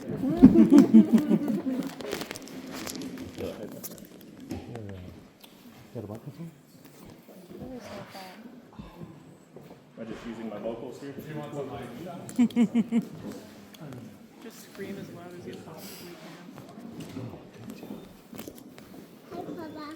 Am I just using my vocals here? Just scream as loud as you possibly can. Hi, Papa.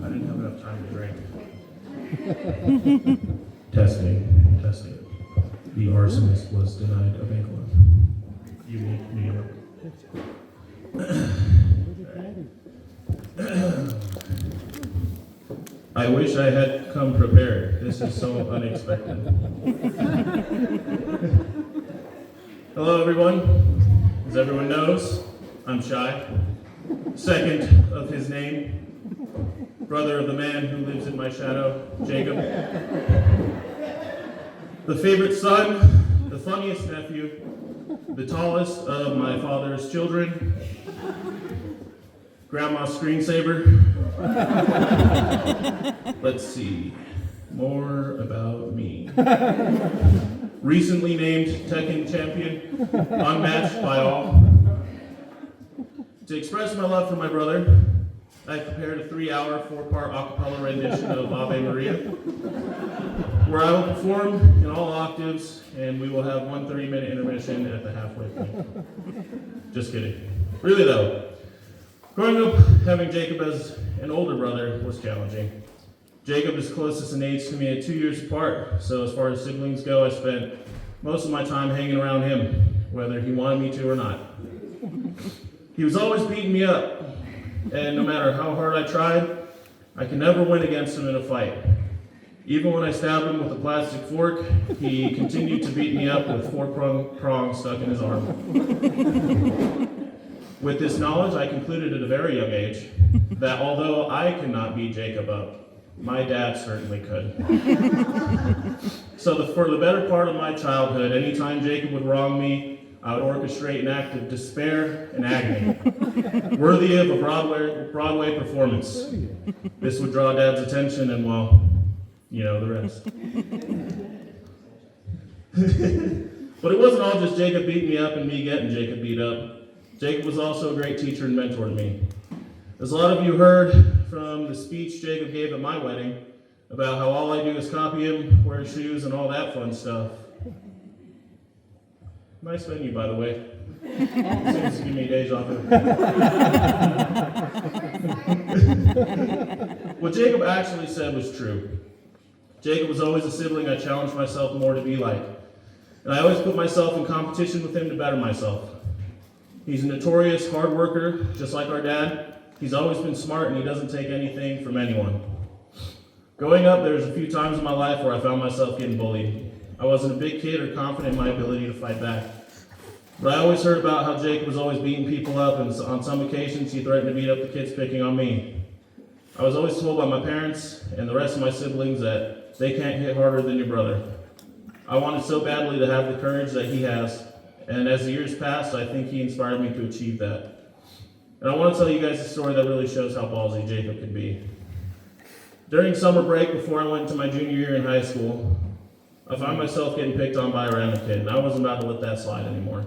I didn't have enough time to drink. Testing. The arsonist was denied a bank loan. Unique New York. I wish I had come prepared. This is so unexpected. Hello, everyone. As everyone knows, I'm Cheys, second of his name, brother of the man who lives in my shadow, Jacob. The favorite son, the funniest nephew, the tallest of my father's children, grandma's screensaver. Let's see, more about me. Recently named Tekken champion, unmatched by all. To express my love for my brother, I prepared a 3-hour, 4-part a cappella rendition of Ave Maria, where I will perform in all octaves, and we will have one 30-minute intermission at the halfway point. Just kidding. Really though, growing up having Jacob as an older brother was challenging. Jacob is closest in age to me at 2 years apart, so as far as siblings go, I spent most of my time hanging around him, whether he wanted me to or not. He was always beating me up, and no matter how hard I tried, I could never win against him in a fight. Even when I stabbed him with a plastic fork, he continued to beat me up with 4 prongs stuck in his arm. With this knowledge, I concluded at a very young age that although I could not beat Jacob up, my dad certainly could. So for the better part of my childhood, anytime Jacob would wrong me, I would orchestrate an act of despair and agony, worthy of a Broadway performance. This would draw Dad's attention, and well, you know the rest. But it wasn't all just Jacob beating me up and me getting Jacob beat up. Jacob was also a great teacher and mentor to me. As a lot of you heard from the speech Jacob gave at my wedding about how all I do is copy him, wear shoes, and all that fun stuff. Nice venue, by the way. Seems to give me deja vu. What Jacob actually said was true. Jacob was always a sibling I challenged myself more to be like. And I always put myself in competition with him to better myself. He's a notorious hard worker, just like our dad. He's always been smart, and he doesn't take anything from anyone. Growing up, there was a few times in my life where I found myself getting bullied. I wasn't a big kid or confident in my ability to fight back. But I always heard about how Jacob was always beating people up, and on some occasions he threatened to beat up the kids picking on me. I was always told by my parents and the rest of my siblings that they can't hit harder than your brother. I wanted so badly to have the courage that he has, and as the years passed, I think he inspired me to achieve that. And I want to tell you guys a story that really shows how ballsy Jacob could be. During summer break, before I went into my junior year in high school, I found myself getting picked on by a random kid, and I wasn't about to let that slide anymore.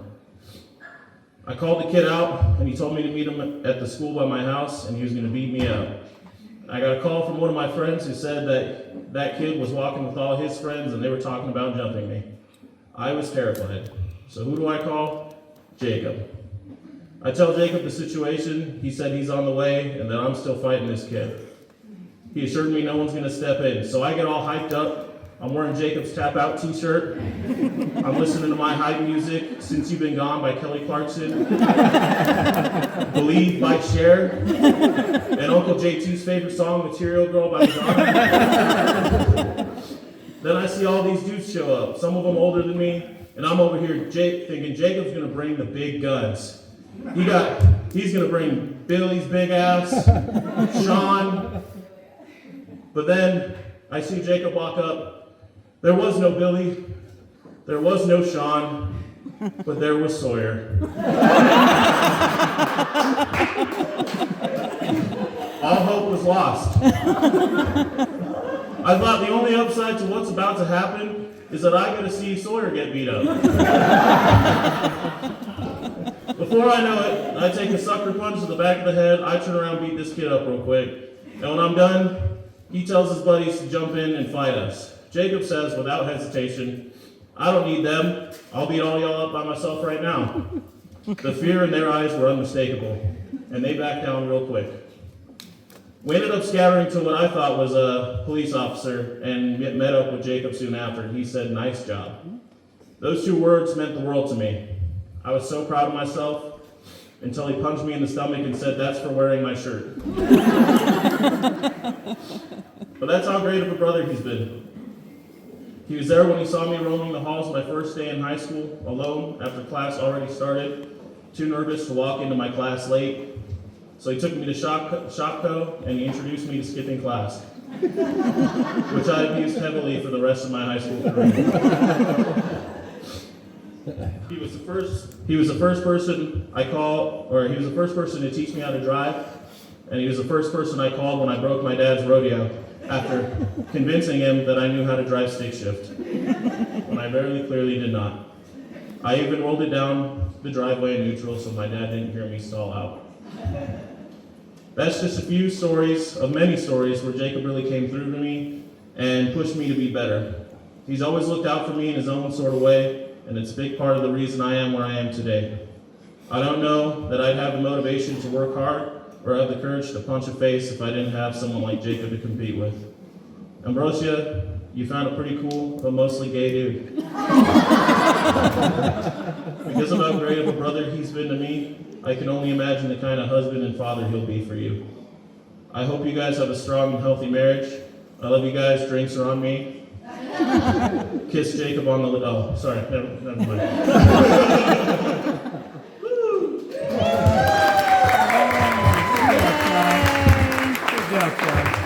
I called the kid out, and he told me to meet him at the school by my house, and he was going to beat me up. I got a call from one of my friends who said that kid was walking with all his friends, and they were talking about jumping me. I was terrified. So who do I call? Jacob. I tell Jacob the situation. He said he's on the way, and that I'm still fighting this kid. He assured me no one's going to step in, so I get all hyped up. I'm wearing Jacob's Tap Out t-shirt. I'm listening to my hype music, Since You've Been Gone by Kelly Clarkson, Believe by Cher, and Uncle J2's favorite song, Material Girl by Madonna. Then I see all these dudes show up, some of them older than me, and I'm over here thinking Jacob's going to bring the big guns. He's going to bring Billy's big ass, Sean. But then I see Jacob walk up. There was no Billy, there was no Sean, but there was Sawyer. all hope was lost. I thought the only upside to what's about to happen is that I get to see Sawyer get beat up. Before I know it, I take a sucker punch to the back of the head, I turn around and beat this kid up real quick. And when I'm done, he tells his buddies to jump in and fight us. Jacob says, without hesitation, I don't need them. I'll beat all y'all up by myself right now. The fear in their eyes were unmistakable, and they backed down real quick. We ended up scattering to what I thought was a police officer and met up with Jacob soon after. He said, "Nice job." Those 2 words meant the world to me. I was so proud of myself until he punched me in the stomach and said, "That's for wearing my shirt." But that's how great of a brother he's been. He was there when he saw me roaming the halls my first day in high school, alone, after class already started, too nervous to walk into my class late. So he took me to Shopco, and he introduced me to skipping class, which I've used heavily for the rest of my high school career. He was the first person to teach me how to drive, and he was the first person I called when I broke my dad's rodeo after convincing him that I knew how to drive stick shift, when I very clearly did not. I even rolled it down the driveway in neutral so my dad didn't hear me stall out. That's just a few stories of many stories where Jacob really came through to me and pushed me to be better. He's always looked out for me in his own sort of way, and it's a big part of the reason I am where I am today. I don't know that I'd have the motivation to work hard or have the courage to punch a face if I didn't have someone like Jacob to compete with. Ambrosia, you found a pretty cool, but mostly gay dude. Because of how great of a brother he's been to me, I can only imagine the kind of husband and father he'll be for you. I hope you guys have a strong and healthy marriage. I love you guys. Drinks are on me. Kiss Jacob on the lip. Oh, sorry. Never mind. Good job, guys.